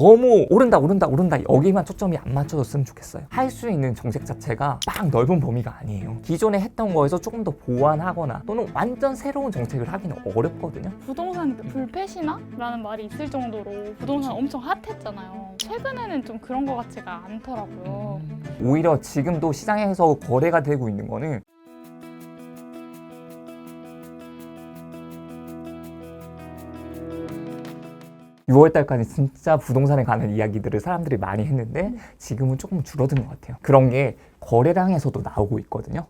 너무 오른다 여기만 초점이 안 맞춰졌으면 좋겠어요. 할 수 있는 정책 자체가 막 넓은 범위가 아니에요. 기존에 했던 거에서 조금 더 보완하거나 또는 완전 새로운 정책을 하기는 어렵거든요. 부동산 불패시나? 라는 말이 있을 정도로 부동산 엄청 핫했잖아요. 최근에는 좀 그런 것 같지가 않더라고요. 오히려 지금도 시장에서 거래가 되고 있는 거는 6월달까지 진짜 부동산에 관한 이야기들을 사람들이 많이 했는데 지금은 조금 줄어든 것 같아요. 그런 게 거래량에서도 나오고 있거든요.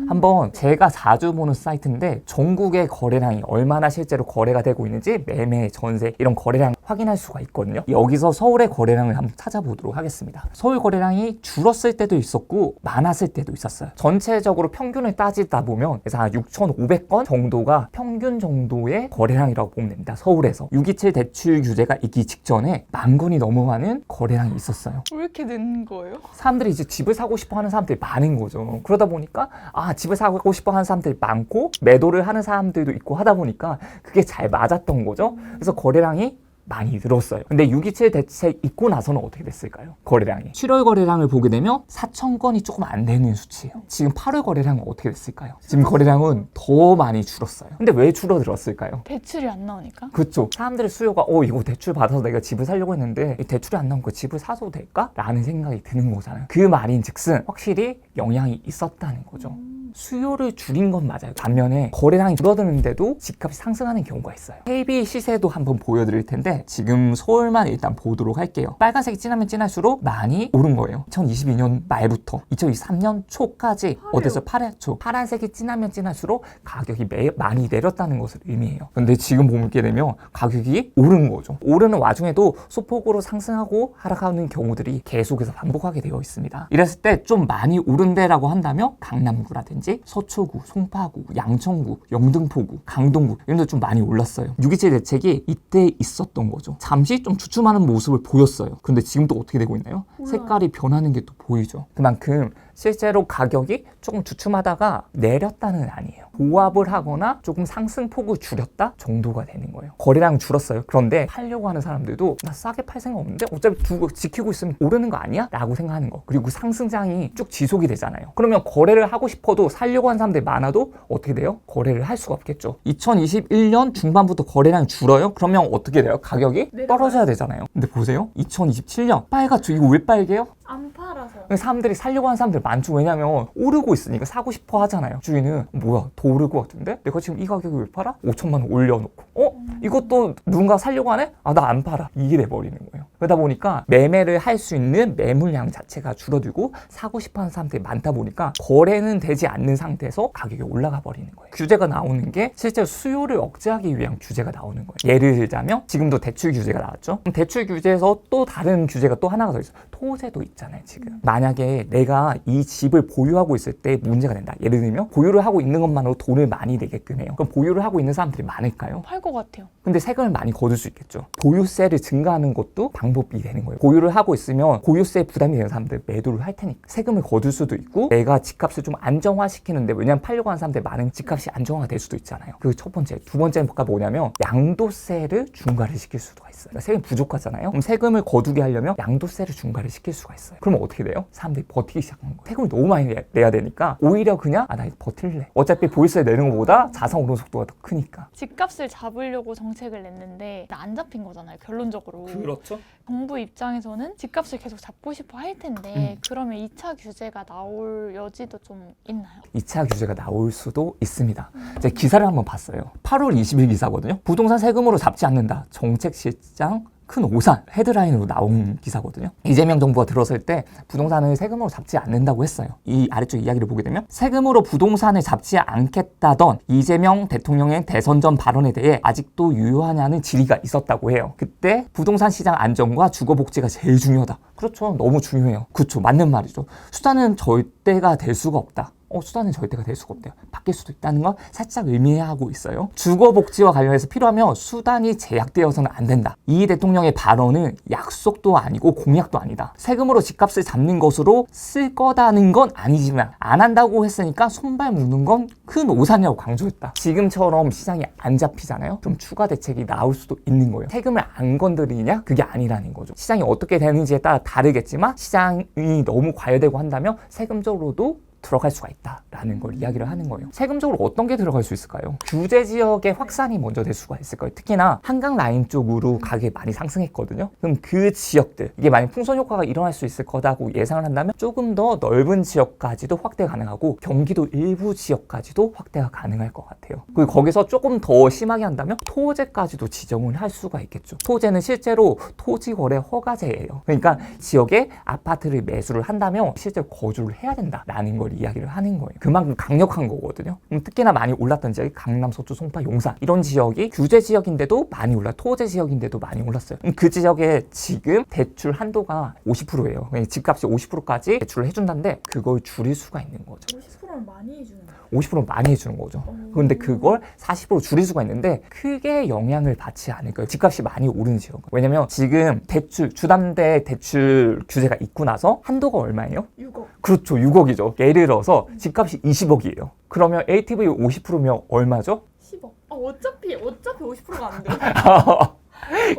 한번 제가 자주 보는 사이트인데 전국의 거래량이 얼마나 실제로 거래가 되고 있는지 매매, 전세 이런 거래량 확인할 수가 있거든요. 여기서 서울의 거래량을 한번 찾아보도록 하겠습니다. 서울 거래량이 줄었을 때도 있었고 많았을 때도 있었어요. 전체적으로 평균을 따지다 보면 그래서 한 6,500건 정도가 평균 정도의 거래량이라고 보면 됩니다. 서울에서 627 대출 규제가 있기 직전에 10,000건이 넘어가는 거래량이 있었어요. 왜 이렇게 는 거예요? 사람들이 이제 집을 사고 싶어 하는 사람들이 많은 거죠. 그러다 보니까 집을 사고 싶어 하는 사람들이 많고 매도를 하는 사람들도 있고 하다 보니까 그게 잘 맞았던 거죠. 그래서 거래량이 많이 늘었어요. 근데 627 대책 있고 나서는 어떻게 됐을까요? 거래량이 7월 거래량을 보게 되면 4,000건이 조금 안 되는 수치예요. 지금 8월 거래량은 어떻게 됐을까요? 지금 거래량은 더 많이 줄었어요. 근데 왜 줄어들었을까요? 대출이 안 나오니까? 그렇죠. 사람들의 수요가 이거 대출 받아서 내가 집을 사려고 했는데 이 대출이 안 나오니까 집을 사도 될까? 라는 생각이 드는 거잖아요. 그 말인 즉슨 확실히 영향이 있었다는 거죠. 수요를 줄인 건 맞아요. 반면에 거래량이 줄어드는데도 집값이 상승하는 경우가 있어요. KB 시세도 한번 보여드릴 텐데 지금 서울만 일단 보도록 할게요. 빨간색이 진하면 진할수록 많이 오른 거예요. 2022년 말부터 2023년 초까지 어디서 파랗죠. 파란색이 진하면 진할수록 가격이 많이 내렸다는 것을 의미해요. 근데 지금 보게 되면 가격이 오른 거죠. 오르는 와중에도 소폭으로 상승하고 하락하는 경우들이 계속해서 반복하게 되어 있습니다. 이랬을 때 좀 많이 오른 데라고 한다면 강남구라든지 서초구, 송파구, 양천구, 영등포구, 강동구 이런 데 좀 많이 올랐어요. 627 대책이 이때 있었던 거죠. 잠시 좀 주춤하는 모습을 보였어요. 근데 지금 또 어떻게 되고 있나요? 색깔이 변하는 게 또 보이죠. 그만큼 실제로 가격이 조금 주춤하다가 내렸다는 아니에요. 보합을 하거나 조금 상승폭을 줄였다 정도가 되는 거예요. 거래량 줄었어요. 그런데 팔려고 하는 사람들도 나 싸게 팔 생각 없는데 어차피 두고 지키고 있으면 오르는 거 아니야? 라고 생각하는 거. 그리고 상승장이 쭉 지속이 되잖아요. 그러면 거래를 하고 싶어도 살려고 하는 사람들이 많아도 어떻게 돼요? 거래를 할 수가 없겠죠. 2021년 중반부터 거래량이 줄어요? 그러면 어떻게 돼요? 가격이 떨어져야 되잖아요. 근데 보세요. 2027년 빨갛죠? 이거 왜 빨개요? 안 팔아서. 사람들이 살려고 하는 사람들 많죠. 왜냐면 오르고 있으니까 사고 싶어 하잖아요. 주인은 뭐야 더 오를 것 같은데? 내가 지금 이 가격에 왜 팔아? 5천만 원 올려놓고 이것도 누군가 살려고 하네? 나 안 팔아. 이게 돼버리는 거예요. 그러다 보니까 매매를 할 수 있는 매물량 자체가 줄어들고 사고 싶어 하는 사람들이 많다 보니까 거래는 되지 않는 상태에서 가격이 올라가 버리는 거예요. 규제가 나오는 게 실제로 수요를 억제하기 위한 규제가 나오는 거예요. 예를 들자면 지금도 대출 규제가 나왔죠. 그럼 대출 규제에서 또 다른 규제가 또 하나가 더 있어요. 토제도 있잖아요. 지금 만약에 내가 이 집을 보유하고 있을 때 문제가 된다. 예를 들면 보유를 하고 있는 것만으로 돈을 많이 내게끔 해요. 그럼 보유를 하고 있는 사람들이 많을까요? 팔 것 같아요. 근데 세금을 많이 거둘 수 있겠죠. 보유세를 증가하는 것도 방법이 되는 거예요. 보유를 하고 있으면 보유세 부담이 되는 사람들 매도를 할 테니까 세금을 거둘 수도 있고 내가 집값을 좀 안정화시키는데 왜냐면 팔려고 하는 사람들 많은 집값이 안정화가 될 수도 있잖아요. 그 첫 번째. 두 번째가 뭐냐면 양도세를 중과를 시킬 수가 있어요. 그러니까 세금이 부족하잖아요. 그럼 세금을 거두게 하려면 양도세를 중과를 시킬 수가 있어요. 그러면 어떻게 돼요? 사람들이 버티기 시작하는 거예요. 세금을 너무 많이 내야 되니까 오히려 그냥 나 버틸래. 어차피 보유세 내는 것보다 자산 오르는 속도가 더 크니까. 집값을 잡으려고 정책을 냈는데 안 잡힌 거잖아요. 결론적으로. 그렇죠. 정부 입장에서는 집값을 계속 잡고 싶어 할 텐데 그러면 2차 규제가 나올 여지도 좀 있나요? 2차 규제가 나올 수도 있습니다. 제가 기사를 한번 봤어요. 8월 20일 기사거든요. 부동산 세금으로 잡지 않는다. 정책실장 큰 오산 헤드라인으로 나온 기사거든요. 이재명 정부가 들어설 때 부동산을 세금으로 잡지 않는다고 했어요. 이 아래쪽 이야기를 보게 되면 세금으로 부동산을 잡지 않겠다던 이재명 대통령의 대선 전 발언에 대해 아직도 유효하냐는 질의가 있었다고 해요. 그때 부동산 시장 안정과 주거복지가 제일 중요하다. 그렇죠. 너무 중요해요. 그렇죠. 맞는 말이죠. 수단은 절대가 될 수가 없다. 수단은 절대가 될 수가 없대요. 바뀔 수도 있다는 걸 살짝 의미하고 있어요. 주거복지와 관련해서 필요하면 수단이 제약되어서는 안 된다. 이 대통령의 발언은 약속도 아니고 공약도 아니다. 세금으로 집값을 잡는 것으로 쓸 거다는 건 아니지만 안 한다고 했으니까 손발 묶는 건 큰 오산이라고 강조했다. 지금처럼 시장이 안 잡히잖아요. 좀 추가 대책이 나올 수도 있는 거예요. 세금을 안 건드리냐? 그게 아니라는 거죠. 시장이 어떻게 되는지에 따라 다르겠지만 시장이 너무 과열되고 한다면 세금적으로도 들어갈 수가 있다라는 걸 이야기를 하는 거예요. 세금적으로 어떤 게 들어갈 수 있을까요? 규제 지역의 확산이 먼저 될 수가 있을 거예요. 특히나 한강 라인 쪽으로 가격이 많이 상승했거든요. 그럼 그 지역들, 이게 만약 풍선 효과가 일어날 수 있을 거다고 예상을 한다면 조금 더 넓은 지역까지도 확대 가능하고 경기도 일부 지역까지도 확대가 가능할 것 같아요. 그리고 거기서 조금 더 심하게 한다면 토제까지도 지정을 할 수가 있겠죠. 토제는 실제로 토지거래 허가제예요. 그러니까 지역에 아파트를 매수를 한다면 실제로 거주를 해야 된다라는 걸 이야기를 하는 거예요. 그만큼 강력한 거거든요. 특히나 많이 올랐던 지역이 강남, 서초, 송파, 용산 이런 지역이 규제 지역인데도 많이 올라, 토제 지역인데도 많이 올랐어요. 그 지역에 지금 대출 한도가 50%예요. 집값이 50%까지 대출을 해준다는데 그걸 줄일 수가 있는 거죠. 50%는 많이 해주는 거예요. 50% 많이 해주는 거죠. 그런데 그걸 40% 줄일 수가 있는데 크게 영향을 받지 않을 거예요. 집값이 많이 오르는 지역은. 왜냐면 지금 대출, 주담대 대출 규제가 있고 나서 한도가 얼마예요? 6억. 그렇죠. 6억이죠. 예를 들어서 집값이 20억이에요. 그러면 LTV 50%면 얼마죠? 10억. 어차피 50%가 안 돼.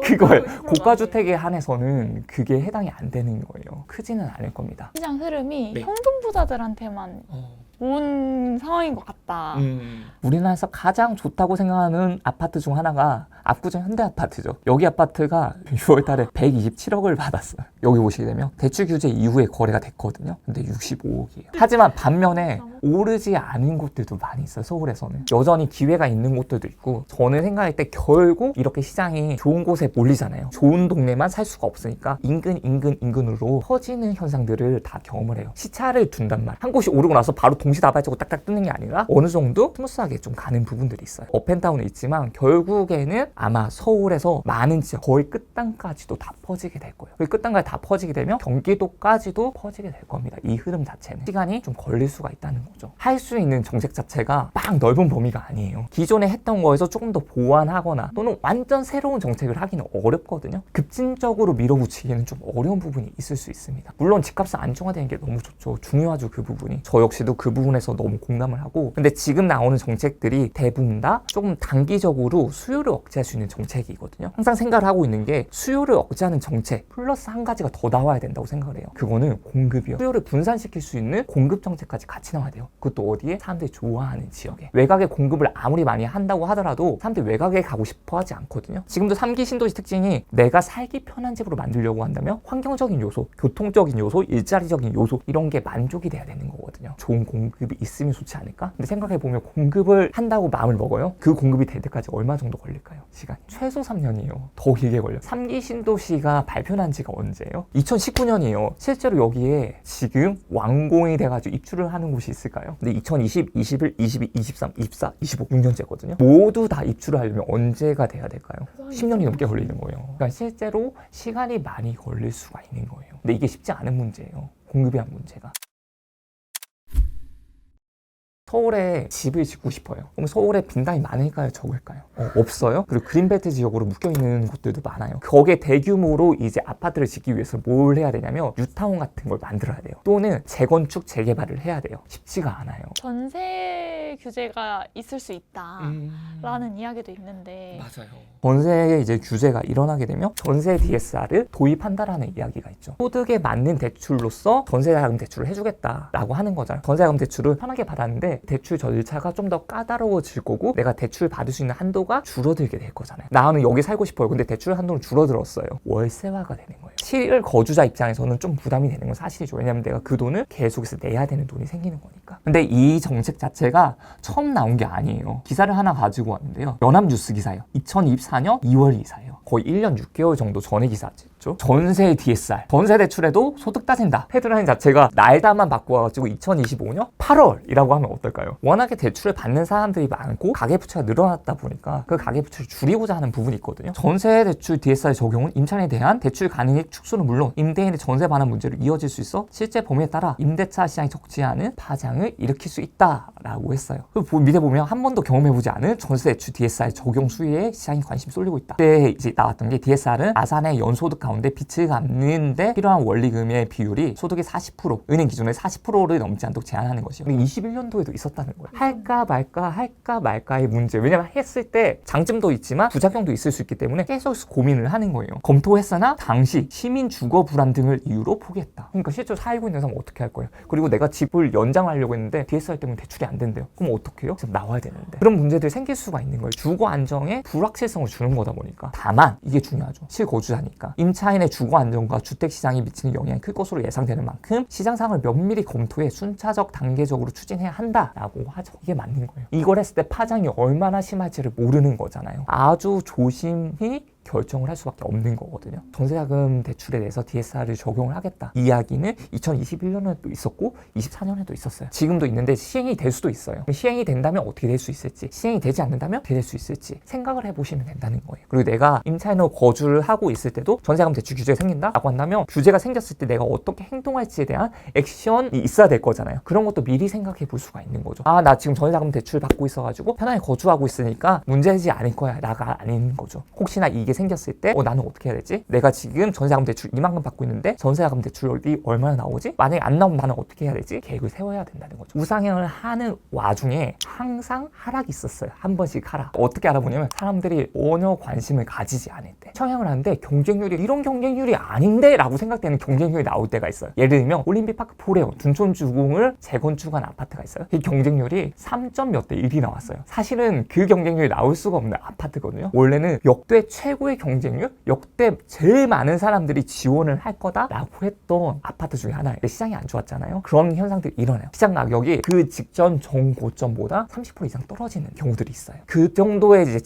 그걸 고가주택에 한해서는 그게 해당이 안 되는 거예요. 크지는 않을 겁니다. 시장 흐름이 네. 현금 부자들한테만 좋은 상황인 것 같다. 우리나라에서 가장 좋다고 생각하는 아파트 중 하나가 압구정 현대아파트죠. 여기 아파트가 6월 달에 127억을 받았어요. 여기 오시게 되면 대출 규제 이후에 거래가 됐거든요. 근데 65억이에요. 하지만 반면에 오르지 않은 곳들도 많이 있어요. 서울에서는. 여전히 기회가 있는 곳들도 있고 저는 생각할 때 결국 이렇게 시장이 좋은 곳에 몰리잖아요. 좋은 동네만 살 수가 없으니까 인근으로 퍼지는 현상들을 다 경험을 해요. 시차를 둔단 말. 한 곳이 오르고 나서 바로 동시다발적으로 딱딱 뜨는 게 아니라 어느 정도 스무스하게 좀 가는 부분들이 있어요. 업앤다운은 있지만 결국에는 아마 서울에서 많은 지역 거의 끝단까지도 다 퍼지게 될 거예요. 그 끝단까지 다 퍼지게 되면 경기도까지도 퍼지게 될 겁니다. 이 흐름 자체는 시간이 좀 걸릴 수가 있다는 거죠. 할 수 있는 정책 자체가 막 넓은 범위가 아니에요. 기존에 했던 거에서 조금 더 보완하거나 또는 완전 새로운 정책을 하기는 어렵거든요. 급진적으로 밀어붙이기는 좀 어려운 부분이 있을 수 있습니다. 물론 집값은 안정화되는 게 너무 좋죠. 중요하죠. 그 부분이. 저 역시도 그 부분에서 너무 공감을 하고 근데 지금 나오는 정책들이 대부분 다 조금 단기적으로 수요를 억제할 수 있는 정책이거든요. 항상 생각을 하고 있는 게 수요를 억제하는 정책 플러스 한 가지가 더 나와야 된다고 생각을 해요. 그거는 공급이요. 수요를 분산시킬 수 있는 공급 정책까지 같이 나와야 돼요. 그것도 어디에? 사람들이 좋아하는 지역에. 외곽에 공급을 아무리 많이 한다고 하더라도 사람들이 외곽에 가고 싶어 하지 않거든요. 지금도 3기 신도시 특징이 내가 살기 편한 집으로 만들려고 한다면 환경적인 요소, 교통적인 요소, 일자리적인 요소 이런 게 만족이 돼야 되는 거거든요. 좋은 공급이 있으면 좋지 않을까? 근데 생각해보면 공급을 한다고 마음을 먹어요. 그 공급이 될 때까지 얼마 정도 걸릴까요? 시간 최소 3년이에요. 더 길게 걸려. 3기 신도시가 발표한 지가 언제예요? 2019년이에요. 실제로 여기에 지금 완공이 돼가지고 입주를 하는 곳이 있을까요? 근데 2020, 21, 22, 23, 24, 25, 6년째거든요. 모두 다 입주를 하려면 언제가 돼야 될까요? 10년이 넘게 걸리는 거예요. 그러니까 실제로 시간이 많이 걸릴 수가 있는 거예요. 근데 이게 쉽지 않은 문제예요. 공급에 대한 문제가. 서울에 집을 짓고 싶어요. 그럼 서울에 빈당이 많을까요? 적을까요? 없어요. 그리고 그린벨트 지역으로 묶여있는 곳들도 많아요. 거기에 대규모로 이제 아파트를 짓기 위해서 뭘 해야 되냐면 뉴타운 같은 걸 만들어야 돼요. 또는 재건축, 재개발을 해야 돼요. 쉽지가 않아요. 전세 규제가 있을 수 있다라는 이야기도 있는데 맞아요. 전세에 이제 규제가 일어나게 되면 전세 DSR을 도입한다라는 이야기가 있죠. 소득에 맞는 대출로서 전세자금 대출을 해주겠다라고 하는 거잖아요. 전세자금 대출을 편하게 받았는데 대출 절차가 좀 더 까다로워질 거고 내가 대출 받을 수 있는 한도가 줄어들게 될 거잖아요. 나는 여기 살고 싶어요. 근데 대출 한도는 줄어들었어요. 월세화가 되는 거예요. 실거주자 입장에서는 좀 부담이 되는 건 사실이죠. 왜냐하면 내가 그 돈을 계속해서 내야 되는 돈이 생기는 거니까. 근데 이 정책 자체가 처음 나온 게 아니에요. 기사를 하나 가지고 왔는데요. 연합뉴스 기사예요. 2024년 2월 기사예요. 거의 1년 6개월 정도 전의 기사죠. 있죠. 전세 DSR, 전세 대출에도 소득 따진다. 헤드라인 자체가 날짜만 바꿔가지고 2025년 8월이라고 하면 어떨까요? 워낙에 대출을 받는 사람들이 많고 가계부채가 늘어났다 보니까 그 가계부채를 줄이고자 하는 부분이 있거든요. 전세 대출 DSR 적용은 임차인에 대한 대출 가능액 축소는 물론 임대인의 전세 반환 문제로 이어질 수 있어 실제 범위에 따라 임대차 시장이 적지 않은 파장을 일으킬 수 있다라고 했어요. 밑에 보면 한 번도 경험해보지 않은 전세 대출 DSR 적용 수위에 시장이 관심이 쏠리고 있다. 그때 이제 나왔던 게 DSR은 아산의 연소득 가운데 빚을 갚는데 필요한 원리금의 비율이 소득의 40%, 은행 기준의 40%를 넘지 않도록 제한하는 것이요. 21년도에도 있었다는 거예요. 할까 말까의 문제. 왜냐면 했을 때 장점도 있지만 부작용도 있을 수 있기 때문에 계속 고민을 하는 거예요. 검토했으나 당시 시민 주거 불안 등을 이유로 포기했다. 그러니까 실제로 살고 있는 사람은 어떻게 할 거예요? 그리고 내가 집을 연장하려고 했는데 DSR 때문에 대출이 안 된대요. 그럼 어떻게 해요? 지금 나와야 되는데. 그런 문제들이 생길 수가 있는 거예요. 주거 안정에 불확실성을 주는 거다 보니까. 다만 이게 중요하죠. 실거주자니까. 임차인의 주거 안정과 주택 시장이 미치는 영향이 클 것으로 예상되는 만큼 시장 상황을 면밀히 검토해 순차적 단계적으로 추진해야 한다라고 하죠. 이게 맞는 거예요. 이걸 했을 때 파장이 얼마나 심할지를 모르는 거잖아요. 아주 조심히 결정을 할 수밖에 없는 거거든요. 전세자금 대출에 대해서 DSR을 적용을 하겠다. 이야기는 2021년에도 있었고 24년에도 있었어요. 지금도 있는데 시행이 될 수도 있어요. 시행이 된다면 어떻게 될 수 있을지, 시행이 되지 않는다면 어떻게 될 수 있을지 생각을 해보시면 된다는 거예요. 그리고 내가 임차인으로 거주를 하고 있을 때도 전세자금 대출 규제가 생긴다라고 한다면 규제가 생겼을 때 내가 어떻게 행동할지에 대한 액션이 있어야 될 거잖아요. 그런 것도 미리 생각해 볼 수가 있는 거죠. 아, 나 지금 전세자금 대출 받고 있어가지고 편하게 거주하고 있으니까 문제되지 않을 거야 라가 아닌 거죠. 혹시나 이게 생겼을 때 나는 어떻게 해야 되지? 내가 지금 전세자금 대출 이만큼 받고 있는데 전세자금 대출이 얼마나 나오지? 만약에 안 나오면 나는 어떻게 해야 되지? 계획을 세워야 된다는 거죠. 우상향을 하는 와중에 항상 하락이 있었어요. 한 번씩 하락. 어떻게 알아보냐면 사람들이 전혀 관심을 가지지 않을 때 청약을 하는데 경쟁률이 이런 경쟁률이 아닌데 라고 생각되는 경쟁률이 나올 때가 있어요. 예를 들면 올림픽파크 포레온 둔촌주공을 재건축한 아파트가 있어요. 이 경쟁률이 3점 몇 대 1이 나왔어요. 사실은 그 경쟁률이 나올 수가 없는 아파트거든요. 원래는 역대 최고의 경쟁률, 역대 제일 많은 사람들이 지원을 할 거다라고 했던 아파트 중에 하나예요. 근데 시장이 안 좋았잖아요. 그런 현상들이 일어나요. 시장 가격이 그 직전 정고점보다 30% 이상 떨어지는 경우들이 있어요. 그 정도의 이제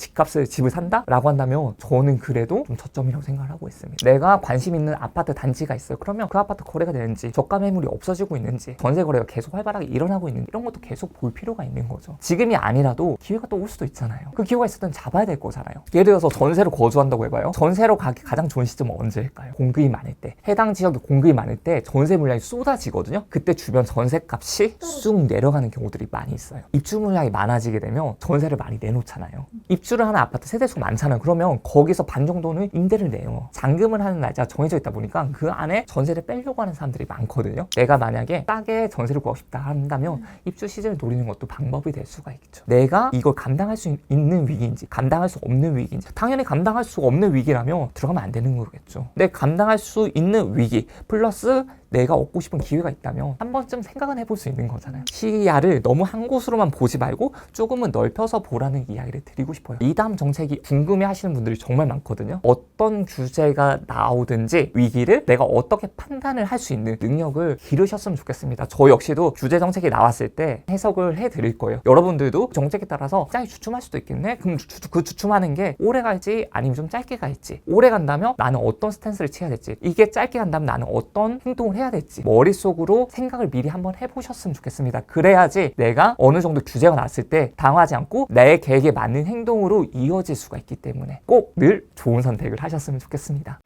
집을 산다라고 한다면 저는 그래도 좀 저점이라고 생각을 하고 있습니다. 내가 관심 있는 아파트 단지가 있어요. 그러면 그 아파트 거래가 되는지, 저가 매물이 없어지고 있는지, 전세 거래가 계속 활발하게 일어나고 있는지 이런 것도 계속 볼 필요가 있는 거죠. 지금이 아니라도 기회가 또 올 수도 있잖아요. 그 기회가 있을 땐 잡아야 될 거잖아요. 예를 들어서 전세로 거주한다고 해봐요. 전세로 가기 가장 좋은 시점은 언제일까요? 공급이 많을 때. 해당 지역에 공급이 많을 때 전세 물량이 쏟아지거든요. 그때 주변 전세값이 쑥 내려가는 경우들이 많이 있어요. 입주 물량이 많아지게 되면 전세를 많이 내놓잖아요. 입주를 하는 아파트 세대수가 많잖아요. 그러면 거기서 반 정도는 임대를 내요. 잔금을 하는 날짜가 정해져 있다 보니까 그 안에 전세를 빼려고 하는 사람들이 많거든요. 내가 만약에 싸게 전세를 구하고 싶다 한다면 입주 시즌을 노리는 것도 방법이 될 수가 있죠. 내가 이걸 감당할 수 있는 위기인지 감당할 수 없는 위기인지, 당연히 감당할 수 없는 위기라면 들어가면 안 되는 거겠죠. 근데 감당할 수 있는 위기 플러스 내가 얻고 싶은 기회가 있다면 한 번쯤 생각은 해볼 수 있는 거잖아요. 시야를 너무 한 곳으로만 보지 말고 조금은 넓혀서 보라는 이야기를 드리고 싶어요. 이 다음 정책이 궁금해 하시는 분들이 정말 많거든요. 어떤 규제가 나오든지 위기를 내가 어떻게 판단을 할 수 있는 능력을 기르셨으면 좋겠습니다. 저 역시도 규제 정책이 나왔을 때 해석을 해드릴 거예요. 여러분들도 정책에 따라서 시장이 주춤할 수도 있겠네? 그럼 그 주춤하는 게 오래 갈지 아니면 좀 짧게 갈지, 오래 간다면 나는 어떤 스탠스를 취해야 될지, 이게 짧게 간다면 나는 어떤 행동을 해야 될지 머릿속으로 생각을 미리 한번 해보셨으면 좋겠습니다. 그래야지 내가 어느 정도 규제가 나왔을 때 당하지 않고 내 계획에 맞는 행동으로 이어질 수가 있기 때문에 꼭 늘 좋은 선택을 하셨으면 좋겠습니다.